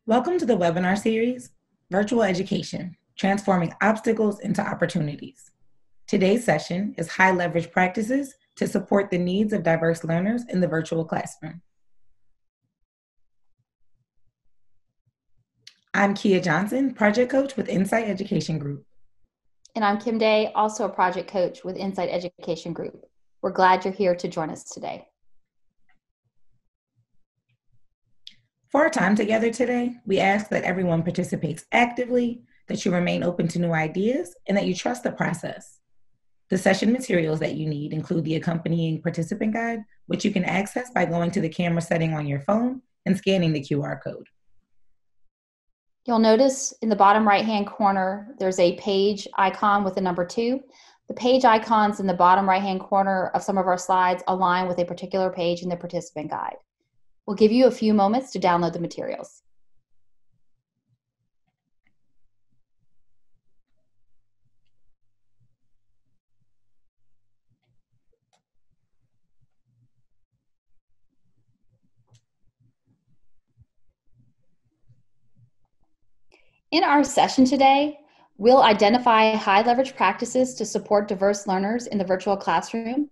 Welcome to the webinar series, Virtual Education, Transforming Obstacles into Opportunities. Today's session is High Leverage Practices to Support the Needs of Diverse Learners in the Virtual Classroom. I'm Kia Johnson, Project Coach with Insight Education Group. And I'm Kim Day, also a Project Coach with Insight Education Group. We're glad you're here to join us today. For our time together today, we ask that everyone participates actively, that you remain open to new ideas, and that you trust the process. The session materials that you need include the accompanying participant guide, which you can access by going to the camera setting on your phone and scanning the QR code. You'll notice in the bottom right-hand corner, there's a page icon with the number 2. The page icons in the bottom right-hand corner of some of our slides align with a particular page in the participant guide. We'll give you a few moments to download the materials. In our session today, we'll identify high leverage practices to support diverse learners in the virtual classroom,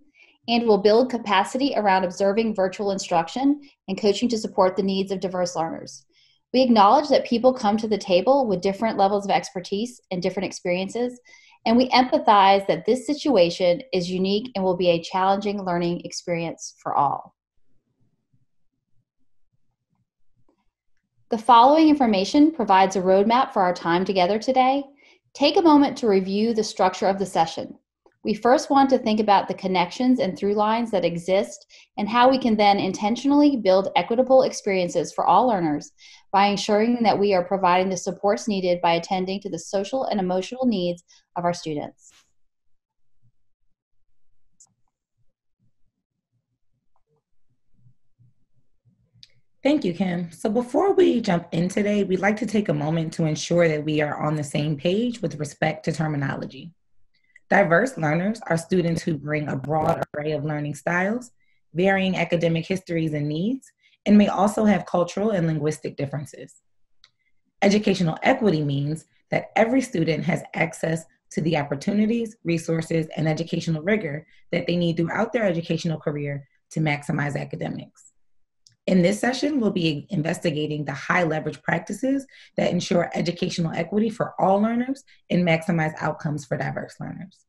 and we'll build capacity around observing virtual instruction and coaching to support the needs of diverse learners. We acknowledge that people come to the table with different levels of expertise and different experiences, and we empathize that this situation is unique and will be a challenging learning experience for all. The following information provides a roadmap for our time together today. Take a moment to review the structure of the session. We first want to think about the connections and through lines that exist and how we can then intentionally build equitable experiences for all learners by ensuring that we are providing the supports needed by attending to the social and emotional needs of our students. Thank you, Kim. So before we jump in today, we'd like to take a moment to ensure that we are on the same page with respect to terminology. Diverse learners are students who bring a broad array of learning styles, varying academic histories and needs, and may also have cultural and linguistic differences. Educational equity means that every student has access to the opportunities, resources, and educational rigor that they need throughout their educational career to maximize academics. In this session, we'll be investigating the high leverage practices that ensure educational equity for all learners and maximize outcomes for diverse learners.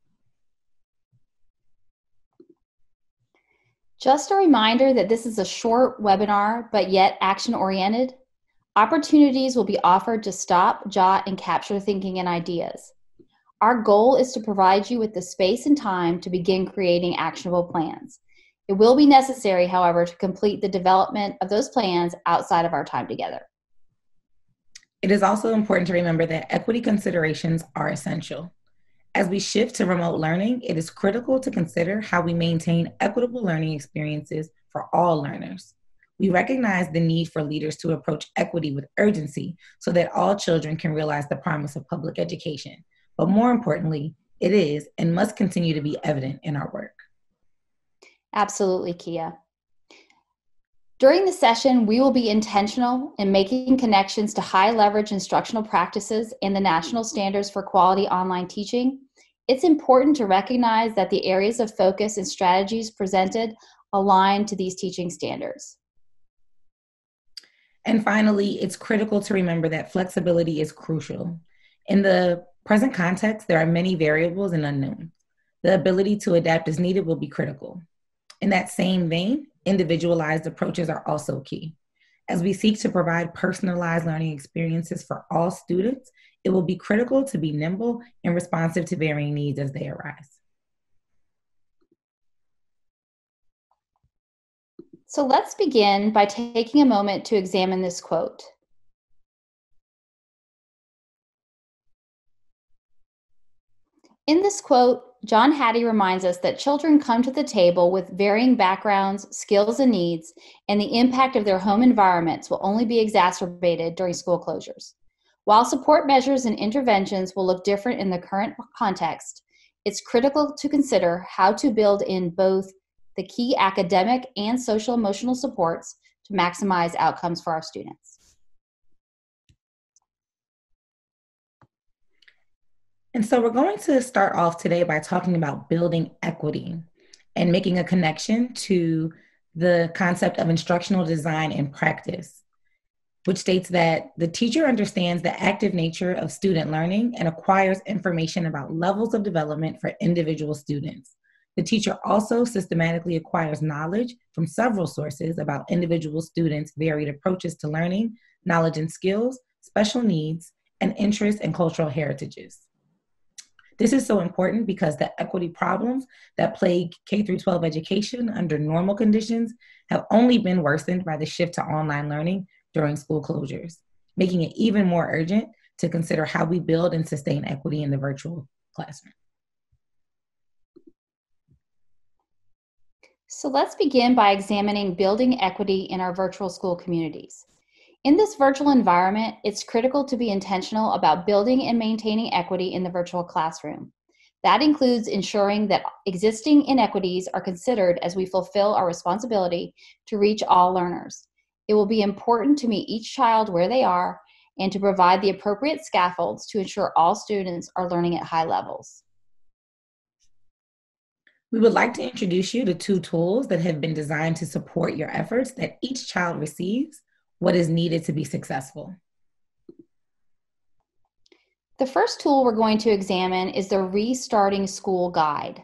Just a reminder that this is a short webinar, but yet action-oriented. Opportunities will be offered to stop, jot, and capture thinking and ideas. Our goal is to provide you with the space and time to begin creating actionable plans. It will be necessary, however, to complete the development of those plans outside of our time together. It is also important to remember that equity considerations are essential. As we shift to remote learning, it is critical to consider how we maintain equitable learning experiences for all learners. We recognize the need for leaders to approach equity with urgency so that all children can realize the promise of public education. But more importantly, it is and must continue to be evident in our work. Absolutely, Kia. During the session, we will be intentional in making connections to high leverage instructional practices and the national standards for quality online teaching. It's important to recognize that the areas of focus and strategies presented align to these teaching standards. And finally, it's critical to remember that flexibility is crucial. In the present context, there are many variables and unknowns. The ability to adapt as needed will be critical. In that same vein, individualized approaches are also key. As we seek to provide personalized learning experiences for all students, it will be critical to be nimble and responsive to varying needs as they arise. So let's begin by taking a moment to examine this quote. In this quote, John Hattie reminds us that children come to the table with varying backgrounds, skills, and needs, and the impact of their home environments will only be exacerbated during school closures. While support measures and interventions will look different in the current context, it's critical to consider how to build in both the key academic and social emotional supports to maximize outcomes for our students. And so we're going to start off today by talking about building equity and making a connection to the concept of instructional design and practice, which states that the teacher understands the active nature of student learning and acquires information about levels of development for individual students. The teacher also systematically acquires knowledge from several sources about individual students' varied approaches to learning, knowledge and skills, special needs, and interests and cultural heritages. This is so important because the equity problems that plague K through 12 education under normal conditions have only been worsened by the shift to online learning during school closures, making it even more urgent to consider how we build and sustain equity in the virtual classroom. So let's begin by examining building equity in our virtual school communities. In this virtual environment, it's critical to be intentional about building and maintaining equity in the virtual classroom. That includes ensuring that existing inequities are considered as we fulfill our responsibility to reach all learners. It will be important to meet each child where they are and to provide the appropriate scaffolds to ensure all students are learning at high levels. We would like to introduce you to two tools that have been designed to support your efforts that each child receives what is needed to be successful. The first tool we're going to examine is the Restarting School Guide.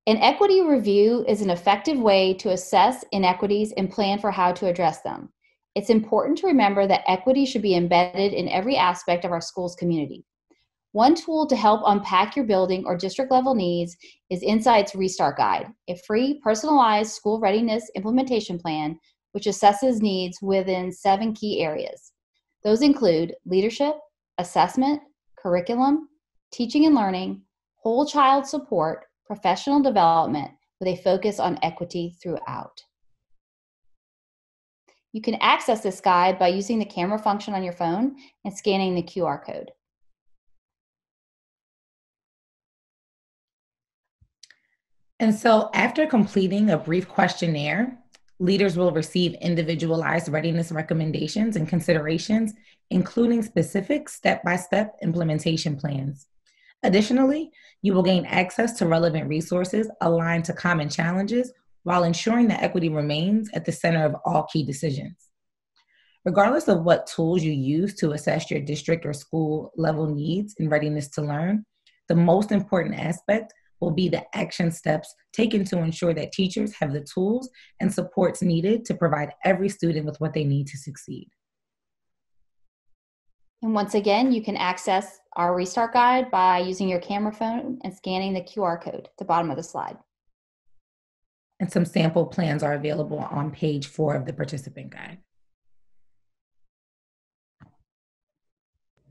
An equity review is an effective way to assess inequities and plan for how to address them. It's important to remember that equity should be embedded in every aspect of our school's community. One tool to help unpack your building or district level needs is Insight's Restart Guide, a free personalized school readiness implementation plan which assesses needs within 7 key areas. Those include leadership, assessment, curriculum, teaching and learning, whole child support, professional development, with a focus on equity throughout. You can access this guide by using the camera function on your phone and scanning the QR code. And so, after completing a brief questionnaire, leaders will receive individualized readiness recommendations and considerations, including specific step-by-step implementation plans. Additionally, you will gain access to relevant resources aligned to common challenges while ensuring that equity remains at the center of all key decisions. Regardless of what tools you use to assess your district or school level needs and readiness to learn, the most important aspect will be the action steps taken to ensure that teachers have the tools and supports needed to provide every student with what they need to succeed. And once again, you can access our Restart Guide by using your camera phone and scanning the QR code at the bottom of the slide. And some sample plans are available on page 4 of the participant guide.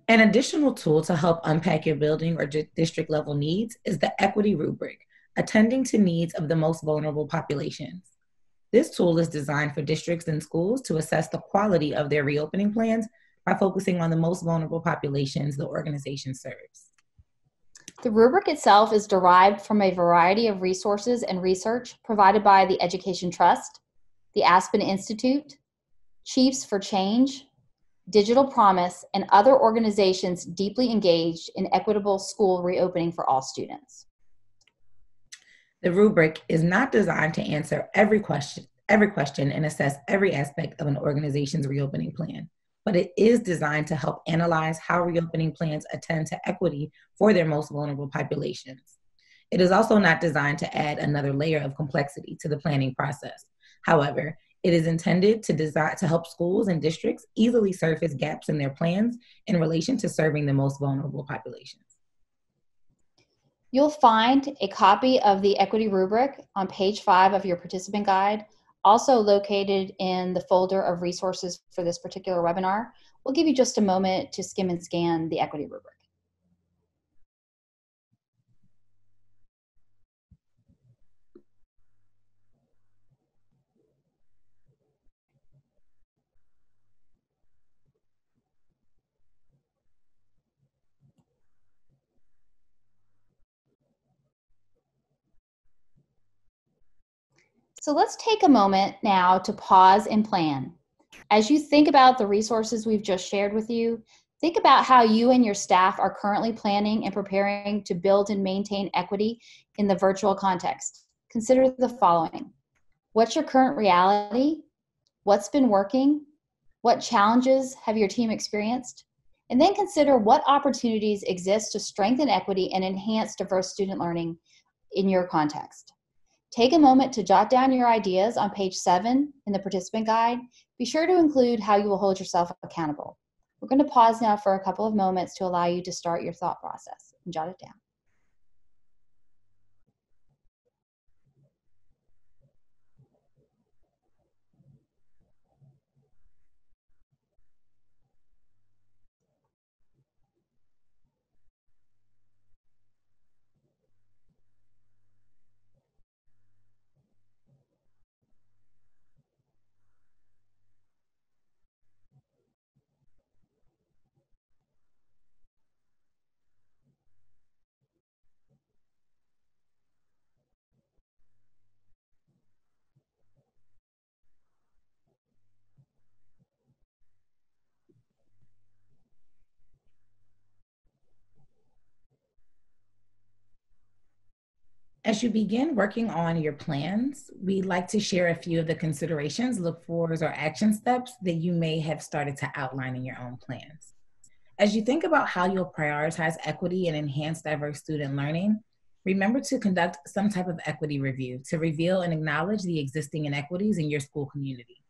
An additional tool to help unpack your building or district level needs is the equity rubric, attending to needs of the most vulnerable populations. This tool is designed for districts and schools to assess the quality of their reopening plans by focusing on the most vulnerable populations the organization serves. The rubric itself is derived from a variety of resources and research provided by the Education Trust, the Aspen Institute, Chiefs for Change, Digital Promise, and other organizations deeply engaged in equitable school reopening for all students. The rubric is not designed to answer every question and assess every aspect of an organization's reopening plan, but it is designed to help analyze how reopening plans attend to equity for their most vulnerable populations. It is also not designed to add another layer of complexity to the planning process. However, it is intended to help schools and districts easily surface gaps in their plans in relation to serving the most vulnerable populations. You'll find a copy of the equity rubric on page 5 of your participant guide, also located in the folder of resources for this particular webinar. We'll give you just a moment to skim and scan the equity rubric. So let's take a moment now to pause and plan. As you think about the resources we've just shared with you, Think about how you and your staff are currently planning and preparing to build and maintain equity in the virtual context. Consider the following. What's your current reality? What's been working? What challenges have your team experienced? And then consider what opportunities exist to strengthen equity and enhance diverse student learning in your context. Take a moment to jot down your ideas on page 7 in the participant guide. Be sure to include how you will hold yourself accountable. We're going to pause now for a couple of moments to allow you to start your thought process and jot it down. As you begin working on your plans, we'd like to share a few of the considerations, look forwards, or action steps that you may have started to outline in your own plans. As you think about how you'll prioritize equity and enhance diverse student learning, remember to conduct some type of equity review to reveal and acknowledge the existing inequities in your school community.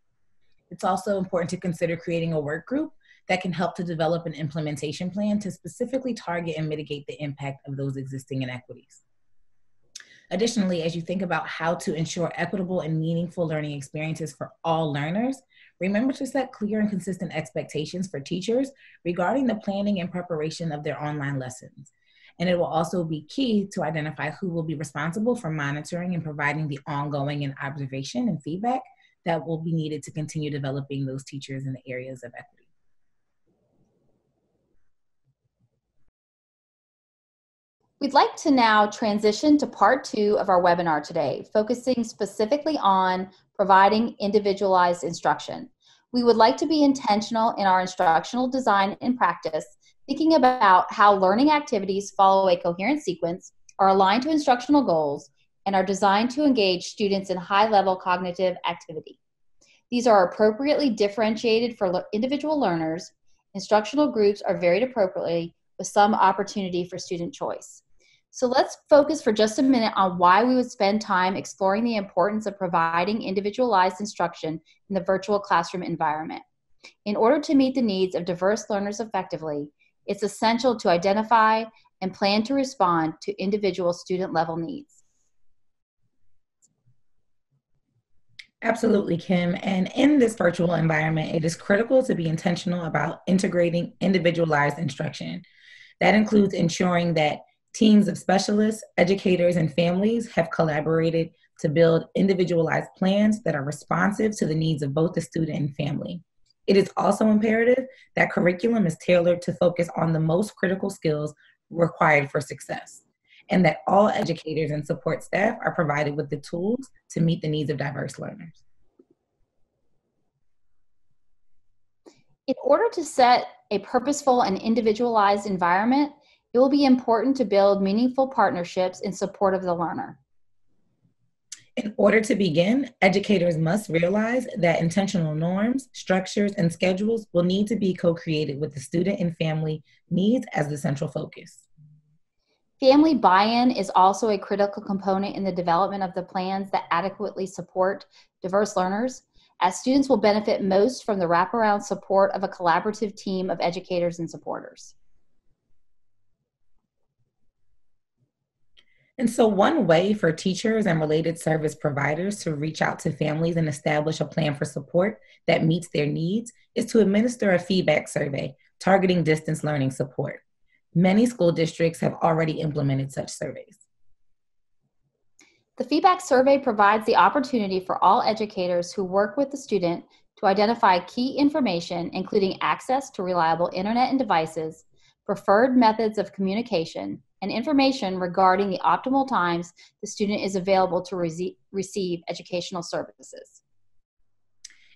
It's also important to consider creating a work group that can help to develop an implementation plan to specifically target and mitigate the impact of those existing inequities. Additionally, as you think about how to ensure equitable and meaningful learning experiences for all learners, remember to set clear and consistent expectations for teachers regarding the planning and preparation of their online lessons. And it will also be key to identify who will be responsible for monitoring and providing the ongoing and observation and feedback that will be needed to continue developing those teachers in the areas of equity. We'd like to now transition to part 2 of our webinar today, focusing specifically on providing individualized instruction. We would like to be intentional in our instructional design and practice, thinking about how learning activities follow a coherent sequence, are aligned to instructional goals, and are designed to engage students in high-level cognitive activity. These are appropriately differentiated for individual learners. Instructional groups are varied appropriately with some opportunity for student choice. So let's focus for just a minute on why we would spend time exploring the importance of providing individualized instruction in the virtual classroom environment. In order to meet the needs of diverse learners effectively, it's essential to identify and plan to respond to individual student-level needs. Absolutely, Kim. And in this virtual environment, it is critical to be intentional about integrating individualized instruction. That includes ensuring that teams of specialists, educators, and families have collaborated to build individualized plans that are responsive to the needs of both the student and family. It is also imperative that curriculum is tailored to focus on the most critical skills required for success, and that all educators and support staff are provided with the tools to meet the needs of diverse learners. In order to set a purposeful and individualized environment, it will be important to build meaningful partnerships in support of the learner. In order to begin, educators must realize that intentional norms, structures, and schedules will need to be co-created with the student and family needs as the central focus. Family buy-in is also a critical component in the development of the plans that adequately support diverse learners, as students will benefit most from the wraparound support of a collaborative team of educators and supporters. And so one way for teachers and related service providers to reach out to families and establish a plan for support that meets their needs is to administer a feedback survey targeting distance learning support. Many school districts have already implemented such surveys. The feedback survey provides the opportunity for all educators who work with the student to identify key information, including access to reliable internet and devices, preferred methods of communication, and information regarding the optimal times the student is available to receive educational services.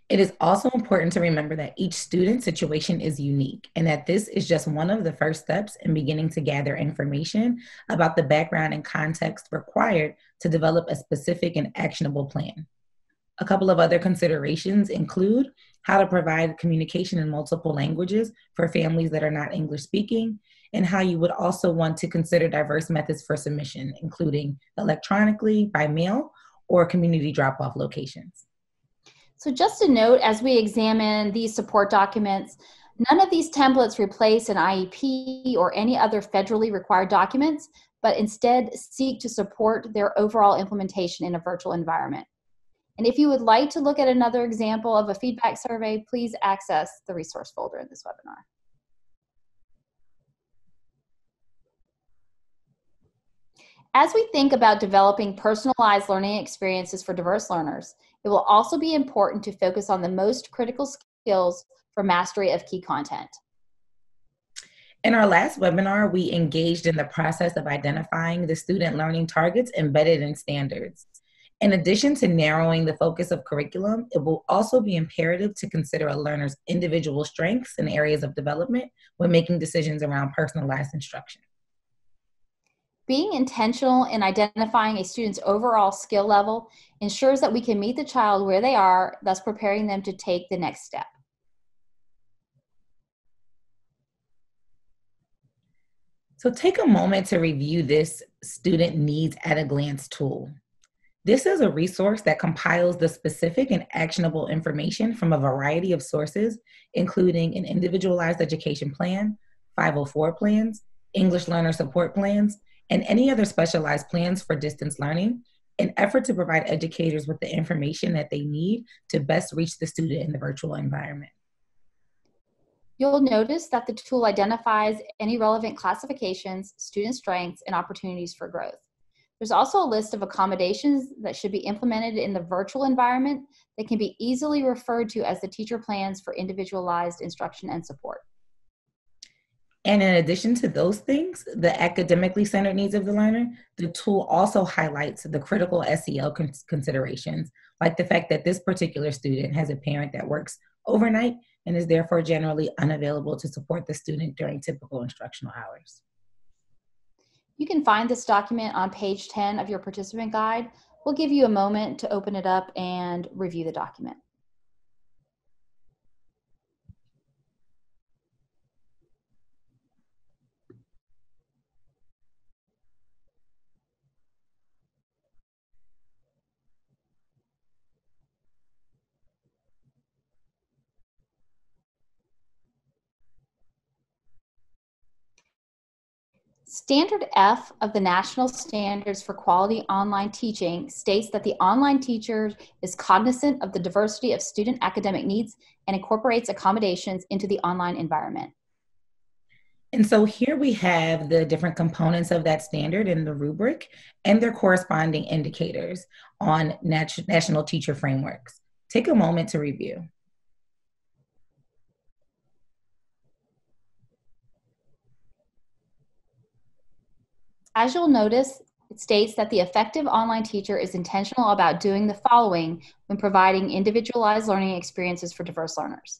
It is also important to remember that each student's situation is unique and that this is just one of the first steps in beginning to gather information about the background and context required to develop a specific and actionable plan. A couple of other considerations include how to provide communication in multiple languages for families that are not English speaking, and how you would also want to consider diverse methods for submission, including electronically, by mail, or community drop off locations. So just a note, as we examine these support documents, none of these templates replace an IEP or any other federally required documents, but instead seek to support their overall implementation in a virtual environment. And if you would like to look at another example of a feedback survey, please access the resource folder in this webinar. As we think about developing personalized learning experiences for diverse learners, it will also be important to focus on the most critical skills for mastery of key content. In our last webinar, we engaged in the process of identifying the student learning targets embedded in standards. In addition to narrowing the focus of curriculum, it will also be imperative to consider a learner's individual strengths and areas of development when making decisions around personalized instruction. Being intentional in identifying a student's overall skill level ensures that we can meet the child where they are, thus preparing them to take the next step. So take a moment to review this student needs at a glance tool. This is a resource that compiles the specific and actionable information from a variety of sources, including an individualized education plan, 504 plans, English learner support plans, and any other specialized plans for distance learning, in effort to provide educators with the information that they need to best reach the student in the virtual environment. You'll notice that the tool identifies any relevant classifications, student strengths, and opportunities for growth. There's also a list of accommodations that should be implemented in the virtual environment that can be easily referred to as the teacher plans for individualized instruction and support. And in addition to those things, the academically centered needs of the learner, the tool also highlights the critical SEL considerations, like the fact that this particular student has a parent that works overnight and is therefore generally unavailable to support the student during typical instructional hours. You can find this document on page 10 of your participant guide. We'll give you a moment to open it up and review the document. Standard F of the National Standards for Quality Online Teaching states that the online teacher is cognizant of the diversity of student academic needs and incorporates accommodations into the online environment. And so here we have the different components of that standard in the rubric and their corresponding indicators on national teacher frameworks. Take a moment to review. As you'll notice, it states that the effective online teacher is intentional about doing the following when providing individualized learning experiences for diverse learners: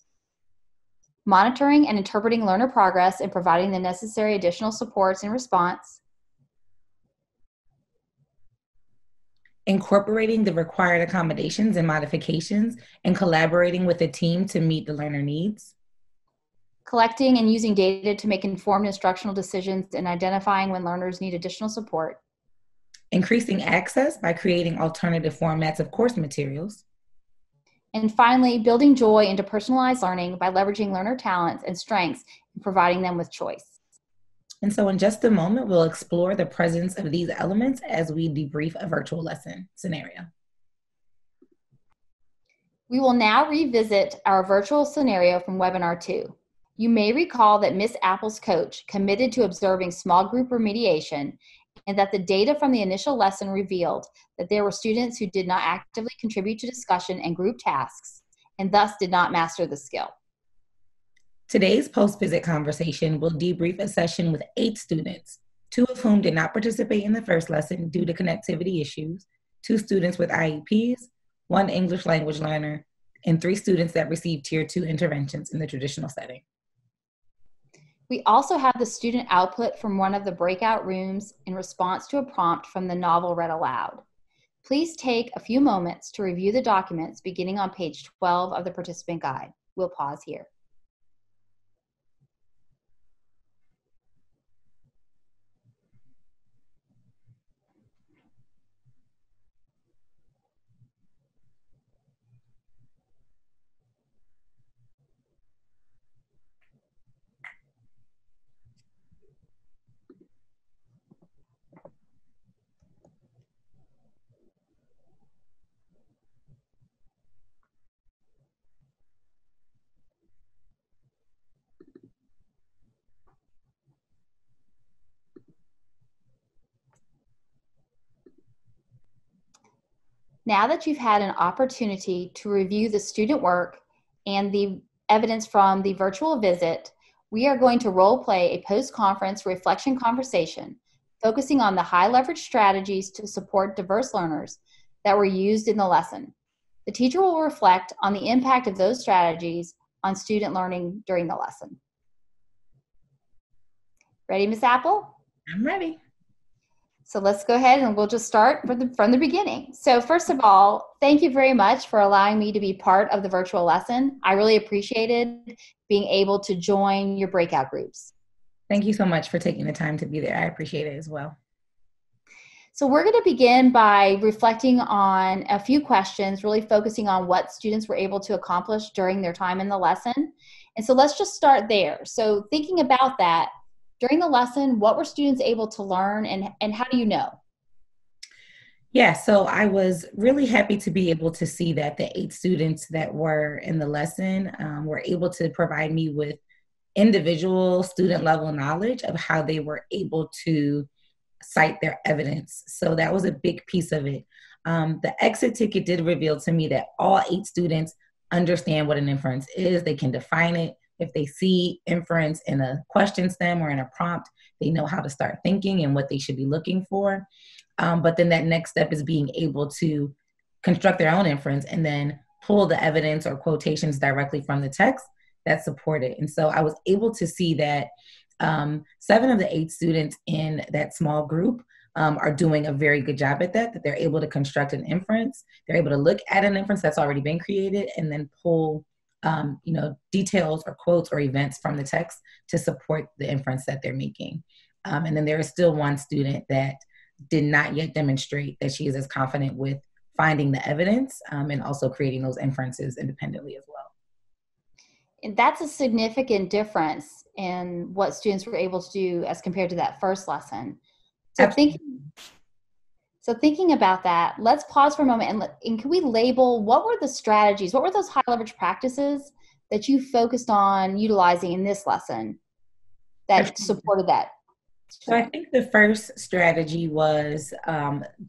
monitoring and interpreting learner progress and providing the necessary additional supports in response, incorporating the required accommodations and modifications and collaborating with a team to meet the learner needs, collecting and using data to make informed instructional decisions and identifying when learners need additional support, increasing access by creating alternative formats of course materials, and finally, building joy into personalized learning by leveraging learner talents and strengths and providing them with choice. And so in just a moment, we'll explore the presence of these elements as we debrief a virtual lesson scenario. We will now revisit our virtual scenario from webinar 2. You may recall that Ms. Apple's coach committed to observing small group remediation and that the data from the initial lesson revealed that there were students who did not actively contribute to discussion and group tasks and thus did not master the skill. Today's post-visit conversation will debrief a session with 8 students, 2 of whom did not participate in the first lesson due to connectivity issues, 2 students with IEPs, 1 English language learner, and 3 students that received Tier 2 interventions in the traditional setting. We also have the student output from one of the breakout rooms in response to a prompt from the novel read aloud. Please take a few moments to review the documents beginning on page 12 of the participant guide. We'll pause here. Now that you've had an opportunity to review the student work and the evidence from the virtual visit, we are going to role play a post-conference reflection conversation focusing on the high leverage strategies to support diverse learners that were used in the lesson. The teacher will reflect on the impact of those strategies on student learning during the lesson. Ready, Ms. Apple? I'm ready. So let's go ahead and we'll just start from the beginning. So first of all, thank you very much for allowing me to be part of the virtual lesson. I really appreciated being able to join your breakout groups. Thank you so much for taking the time to be there. I appreciate it as well. So we're going to begin by reflecting on a few questions, really focusing on what students were able to accomplish during their time in the lesson. And so let's just start there. So thinking about that, during the lesson, what were students able to learn and how do you know? Yeah, so I was really happy to be able to see that the 8 students that were in the lesson were able to provide me with individual student level knowledge of how they were able to cite their evidence. So that was a big piece of it. The exit ticket did reveal to me that all 8 students understand what an inference is. They can define it. If they see inference in a question stem or in a prompt, they know how to start thinking and what they should be looking for. But then that next step is being able to construct their own inference and then pull the evidence or quotations directly from the text that support it. And so I was able to see that 7 of the 8 students in that small group are doing a very good job at that they're able to construct an inference. They're able to look at an inference that's already been created and then pull details or quotes or events from the text to support the inference that they're making. And then there is still one student that did not yet demonstrate that she is as confident with finding the evidence and also creating those inferences independently as well. And that's a significant difference in what students were able to do as compared to that first lesson. So thinking about that, let's pause for a moment and can we label what were the strategies, what were those high leverage practices that you focused on utilizing in this lesson that supported that? So I think the first strategy was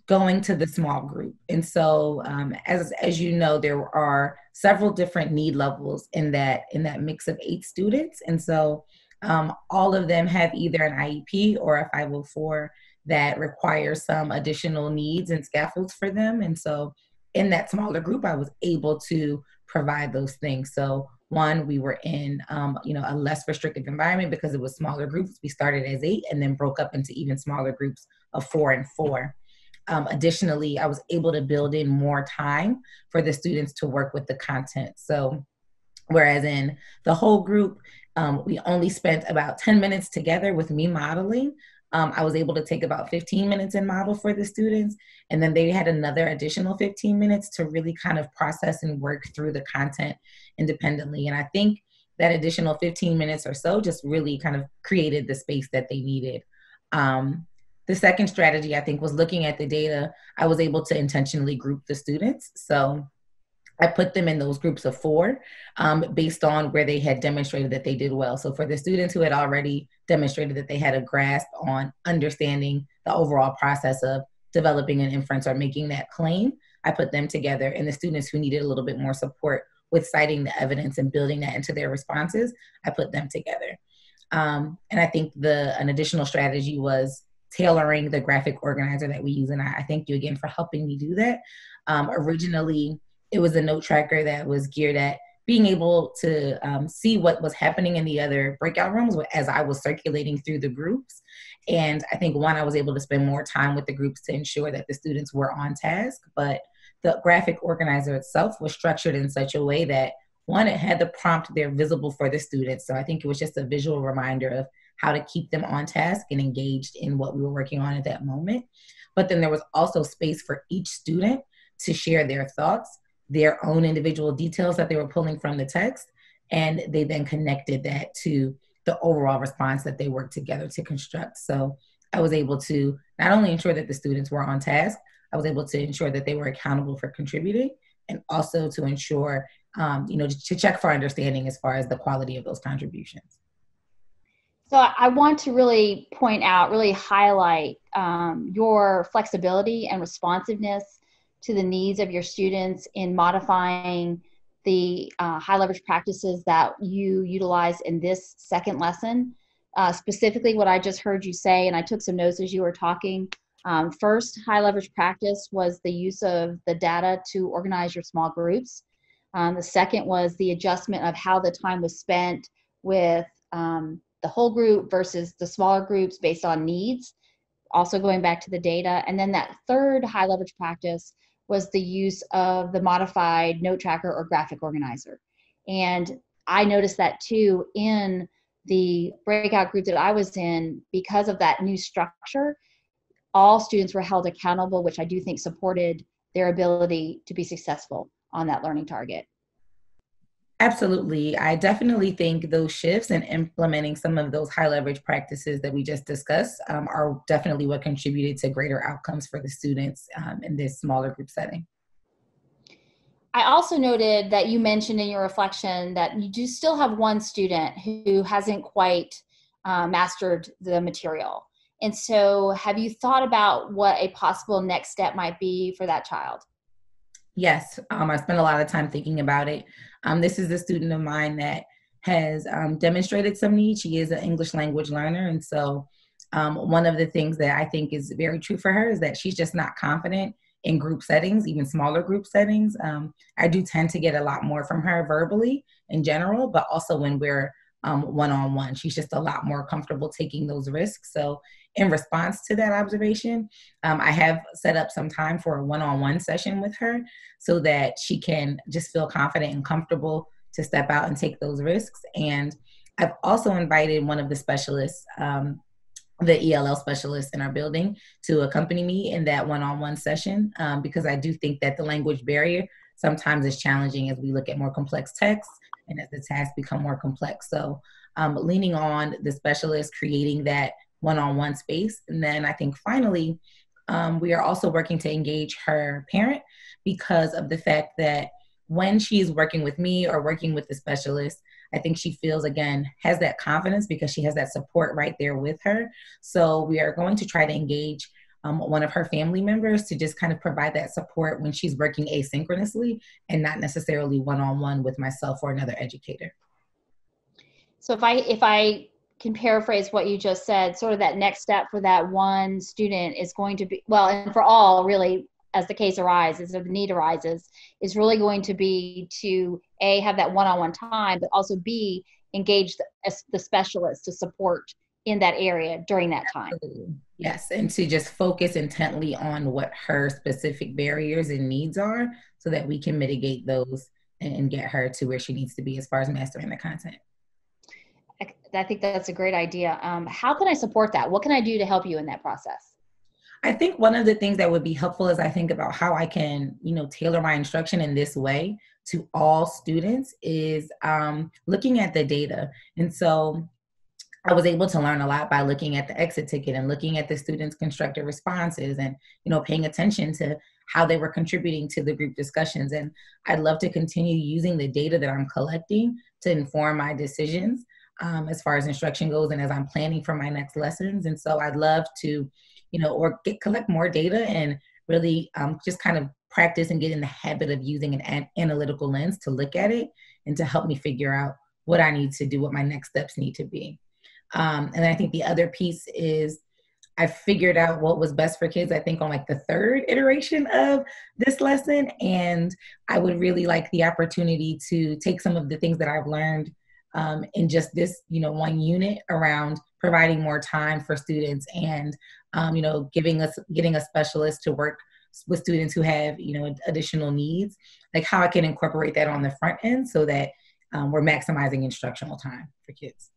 going to the small group. And so as you know, there are several different need levels in that mix of 8 students. And so all of them have either an IEP or a 504 that requires some additional needs and scaffolds for them. And so in that smaller group, I was able to provide those things. So one, we were in a less restrictive environment because it was smaller groups. We started as 8 and then broke up into even smaller groups of 4 and 4. Additionally, I was able to build in more time for the students to work with the content. So whereas in the whole group, we only spent about 10 minutes together with me modeling, I was able to take about 15 minutes and model for the students. And then they had another additional 15 minutes to really kind of process and work through the content independently. And I think that additional 15 minutes or so just really kind of created the space that they needed. The second strategy, I think, was looking at the data. I was able to intentionally group the students. So I put them in those groups of 4 based on where they had demonstrated that they did well. So for the students who had already demonstrated that they had a grasp on understanding the overall process of developing an inference or making that claim, I put them together. And the students who needed a little bit more support with citing the evidence and building that into their responses, I put them together. And I think an additional strategy was tailoring the graphic organizer that we use. And I thank you again for helping me do that. Originally, it was a note tracker that was geared at being able to see what was happening in the other breakout rooms as I was circulating through the groups. And I think one, I was able to spend more time with the groups to ensure that the students were on task, but the graphic organizer itself was structured in such a way that one, it had the prompt there visible for the students. So I think it was just a visual reminder of how to keep them on task and engaged in what we were working on at that moment. But then there was also space for each student to share their thoughts, their own individual details that they were pulling from the text, and they then connected that to the overall response that they worked together to construct. So I was able to not only ensure that the students were on task, I was able to ensure that they were accountable for contributing, and also to ensure, to check for understanding as far as the quality of those contributions. So I want to really point out, really highlight your flexibility and responsiveness to the needs of your students in modifying the high leverage practices that you utilize in this second lesson. Specifically what I just heard you say, and I took some notes as you were talking. First high leverage practice was the use of the data to organize your small groups. The second was the adjustment of how the time was spent with the whole group versus the smaller groups based on needs, also going back to the data. And then that third high leverage practice was the use of the modified note tracker or graphic organizer. And I noticed that too in the breakout group that I was in. Because of that new structure, all students were held accountable, which I do think supported their ability to be successful on that learning target. Absolutely. I definitely think those shifts and implementing some of those high leverage practices that we just discussed are definitely what contributed to greater outcomes for the students in this smaller group setting. I also noted that you mentioned in your reflection that you do still have one student who hasn't quite mastered the material. And so have you thought about what a possible next step might be for that child? Yes, I spent a lot of time thinking about it. This is a student of mine that has demonstrated some need. She is an English language learner. And so one of the things that I think is very true for her is that she's just not confident in group settings, even smaller group settings. I do tend to get a lot more from her verbally in general, but also when we're one-on-one, she's just a lot more comfortable taking those risks. So in response to that observation, I have set up some time for a one-on-one session with her so that she can just feel confident and comfortable to step out and take those risks. And I've also invited one of the specialists, the ELL specialists in our building, to accompany me in that one-on-one session because I do think that the language barrier sometimes is challenging as we look at more complex texts and as the tasks become more complex. So leaning on the specialist, creating that one-on-one space. And then I think finally, we are also working to engage her parent because of the fact that when she's working with me or working with the specialist, I think she feels, again, has that confidence because she has that support right there with her. So we are going to try to engage one of her family members to just kind of provide that support when she's working asynchronously and not necessarily one-on-one with myself or another educator. So if I can paraphrase what you just said, sort of that next step for that one student is going to be, well, and for all really, as the case arises or the need arises, is really going to be to A, have that one-on-one time, but also B, engage the specialist to support in that area during that time. Absolutely. Yes, and to just focus intently on what her specific barriers and needs are so that we can mitigate those and get her to where she needs to be as far as mastering the content. I think that's a great idea. How can I support that? What can I do to help you in that process? I think one of the things that would be helpful as I think about how I can, tailor my instruction in this way to all students is looking at the data. And so I was able to learn a lot by looking at the exit ticket and looking at the students' constructive responses and, paying attention to how they were contributing to the group discussions. And I'd love to continue using the data that I'm collecting to inform my decisions as far as instruction goes and as I'm planning for my next lessons. And so I'd love to, collect more data and really just kind of practice and get in the habit of using an analytical lens to look at it and to help me figure out what I need to do, what my next steps need to be. And I think the other piece is I figured out what was best for kids, I think, on like the third iteration of this lesson. And I would really like the opportunity to take some of the things that I've learned in just this, one unit around providing more time for students and, getting a specialist to work with students who have, additional needs, like how I can incorporate that on the front end so that we're maximizing instructional time for kids.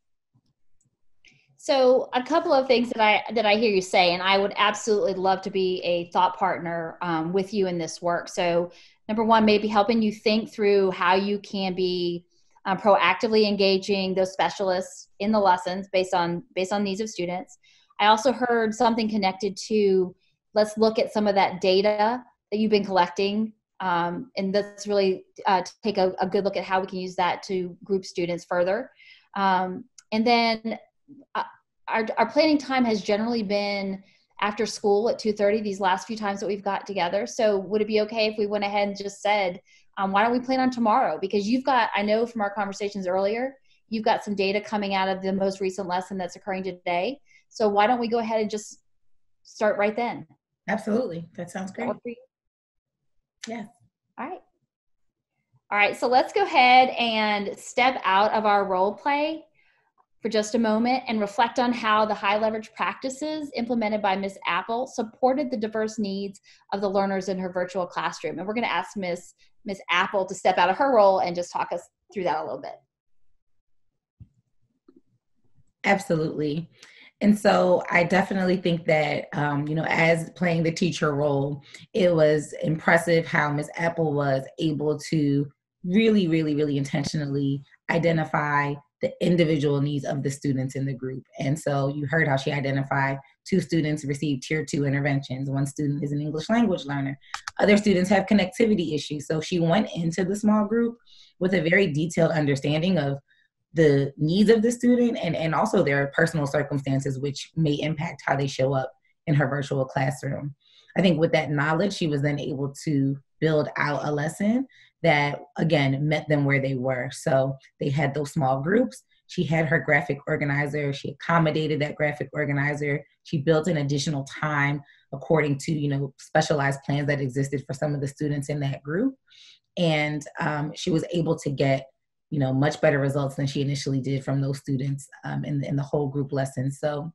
So a couple of things that I hear you say, and I would absolutely love to be a thought partner with you in this work. So number one, maybe helping you think through how you can be proactively engaging those specialists in the lessons based on needs of students. I also heard something connected to, let's look at some of that data that you've been collecting, and let's really take a good look at how we can use that to group students further. And then our planning time has generally been after school at 2:30 these last few times that we've got together. So would it be okay if we went ahead and just said, why don't we plan on tomorrow? Because I know from our conversations earlier, you've got some data coming out of the most recent lesson that's occurring today. So why don't we go ahead and just start right then? Absolutely. That sounds great. Yeah. All right. So let's go ahead and step out of our role play for just a moment and reflect on how the high leverage practices implemented by Ms. Apple supported the diverse needs of the learners in her virtual classroom. And we're going to ask Ms. Apple to step out of her role and just talk us through that a little bit. Absolutely. And so I definitely think that, as playing the teacher role, it was impressive how Ms. Apple was able to really, really, really intentionally identify the individual needs of the students in the group. And so you heard how she identified 2 students received tier 2 interventions. 1 student is an English language learner. Other students have connectivity issues. So she went into the small group with a very detailed understanding of the needs of the student and also their personal circumstances, which may impact how they show up in her virtual classroom. I think with that knowledge, she was then able to build out a lesson that, again, met them where they were. So they had those small groups. She had her graphic organizer. She accommodated that graphic organizer. She built in additional time according to, specialized plans that existed for some of the students in that group. And she was able to get much better results than she initially did from those students in the whole group lesson. So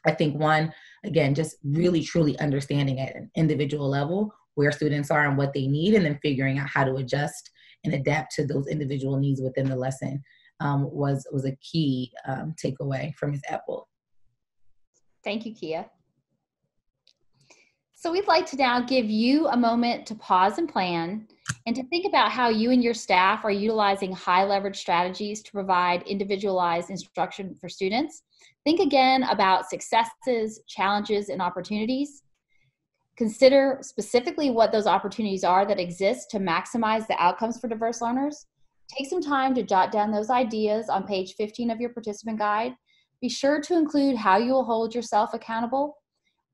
I think one, again, just really truly understanding at an individual level where students are and what they need, and then figuring out how to adjust and adapt to those individual needs within the lesson was a key takeaway from Ms. Apple. Thank you, Kia. So we'd like to now give you a moment to pause and plan and to think about how you and your staff are utilizing high leverage strategies to provide individualized instruction for students. Think again about successes, challenges, and opportunities. Consider specifically what those opportunities are that exist to maximize the outcomes for diverse learners. Take some time to jot down those ideas on page 15 of your participant guide. Be sure to include how you will hold yourself accountable.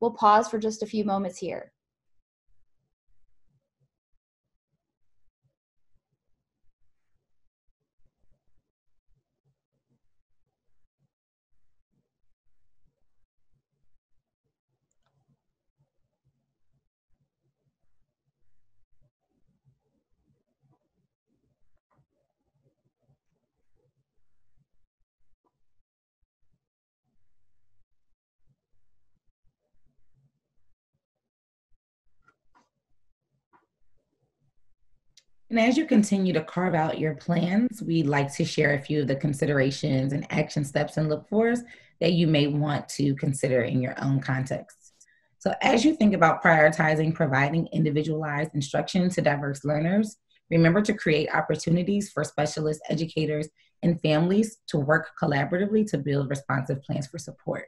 We'll pause for just a few moments here. And as you continue to carve out your plans, we'd like to share a few of the considerations and action steps and look fors that you may want to consider in your own context. So as you think about prioritizing providing individualized instruction to diverse learners, remember to create opportunities for specialist educators and families to work collaboratively to build responsive plans for support.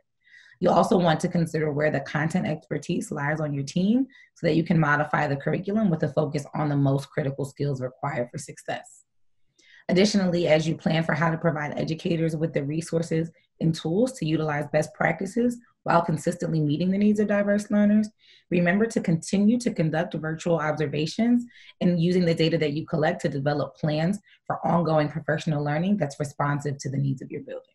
You also want to consider where the content expertise lies on your team so that you can modify the curriculum with a focus on the most critical skills required for success. Additionally, as you plan for how to provide educators with the resources and tools to utilize best practices while consistently meeting the needs of diverse learners, remember to continue to conduct virtual observations and using the data that you collect to develop plans for ongoing professional learning that's responsive to the needs of your building.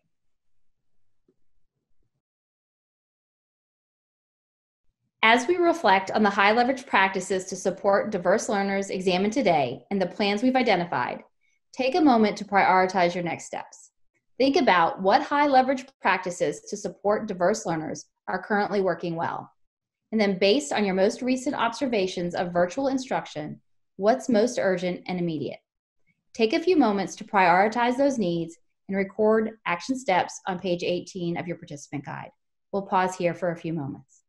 As we reflect on the high leverage practices to support diverse learners examined today and the plans we've identified, take a moment to prioritize your next steps. Think about what high leverage practices to support diverse learners are currently working well. And then based on your most recent observations of virtual instruction, what's most urgent and immediate? Take a few moments to prioritize those needs and record action steps on page 18 of your participant guide. We'll pause here for a few moments.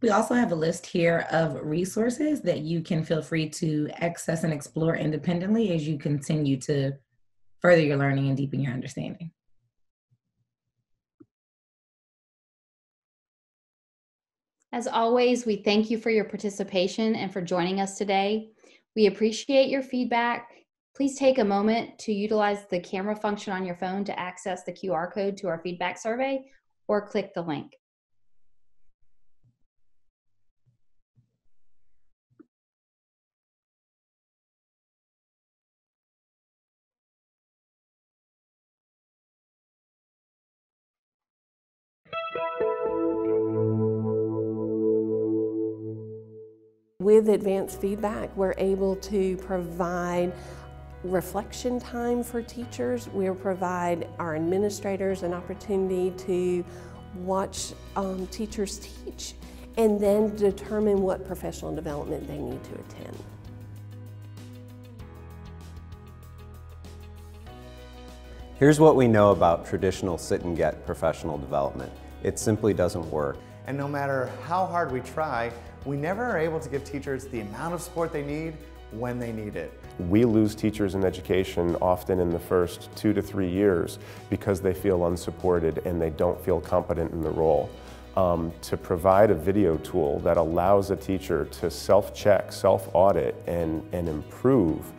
We also have a list here of resources that you can feel free to access and explore independently as you continue to further your learning and deepen your understanding. As always, we thank you for your participation and for joining us today. We appreciate your feedback. Please take a moment to utilize the camera function on your phone to access the QR code to our feedback survey or click the link. With advanced feedback, we're able to provide reflection time for teachers. We'll provide our administrators an opportunity to watch teachers teach and then determine what professional development they need to attend. Here's what we know about traditional sit and get professional development. It simply doesn't work. And no matter how hard we try, we never are able to give teachers the amount of support they need when they need it. We lose teachers in education often in the first 2 to 3 years because they feel unsupported and they don't feel competent in the role. To provide a video tool that allows a teacher to self-check, self-audit, and improve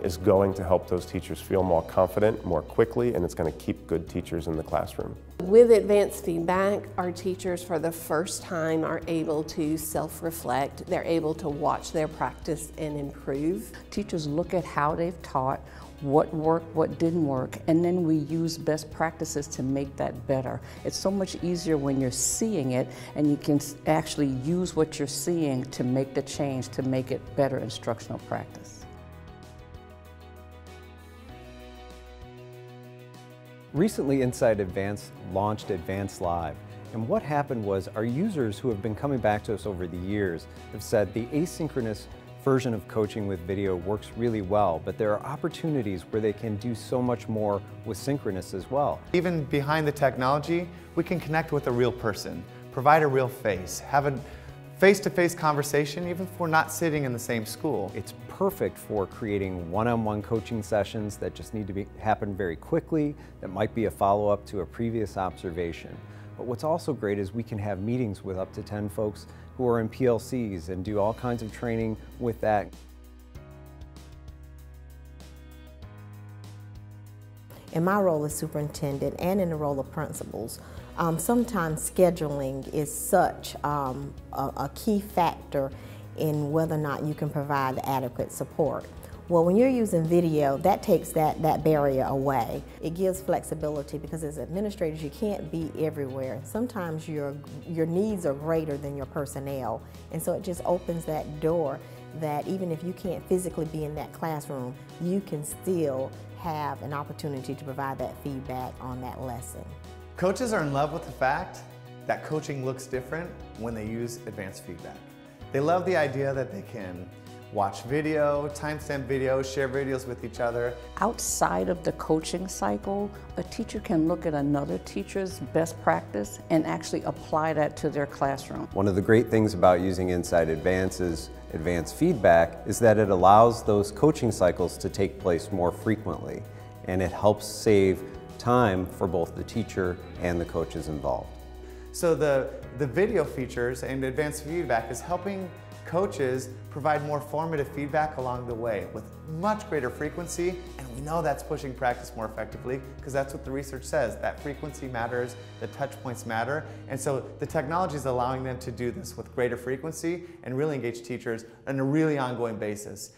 is going to help those teachers feel more confident more quickly, and it's going to keep good teachers in the classroom. With advanced feedback, our teachers for the first time are able to self-reflect. They're able to watch their practice and improve. Teachers look at how they've taught, what worked, what didn't work, and then we use best practices to make that better. It's so much easier when you're seeing it and you can actually use what you're seeing to make the change, to make it better instructional practice. Recently, Inside Advance launched Advance Live, and what happened was our users who have been coming back to us over the years have said the asynchronous version of coaching with video works really well, but there are opportunities where they can do so much more with synchronous as well. Even behind the technology, we can connect with a real person, provide a real face, have a face-to-face conversation even if we're not sitting in the same school. It's perfect for creating one-on-one coaching sessions that just need to happen very quickly, that might be a follow-up to a previous observation. But what's also great is we can have meetings with up to 10 folks who are in PLCs and do all kinds of training with that. In my role as superintendent and in the role of principals, sometimes scheduling is such a key factor in whether or not you can provide adequate support. Well, when you're using video, that takes that barrier away. It gives flexibility because as administrators, you can't be everywhere. Sometimes your needs are greater than your personnel, and so it just opens that door that even if you can't physically be in that classroom, you can still have an opportunity to provide that feedback on that lesson. Coaches are in love with the fact that coaching looks different when they use advanced feedback. They love the idea that they can watch video, timestamp videos, share videos with each other. Outside of the coaching cycle, a teacher can look at another teacher's best practice and actually apply that to their classroom. One of the great things about using Inside Advance's advanced feedback is that it allows those coaching cycles to take place more frequently, and it helps save time for both the teacher and the coaches involved. So the video features and advanced feedback is helping coaches provide more formative feedback along the way with much greater frequency, and we know that's pushing practice more effectively because that's what the research says, that frequency matters, the touch points matter, and so the technology is allowing them to do this with greater frequency and really engage teachers on a really ongoing basis.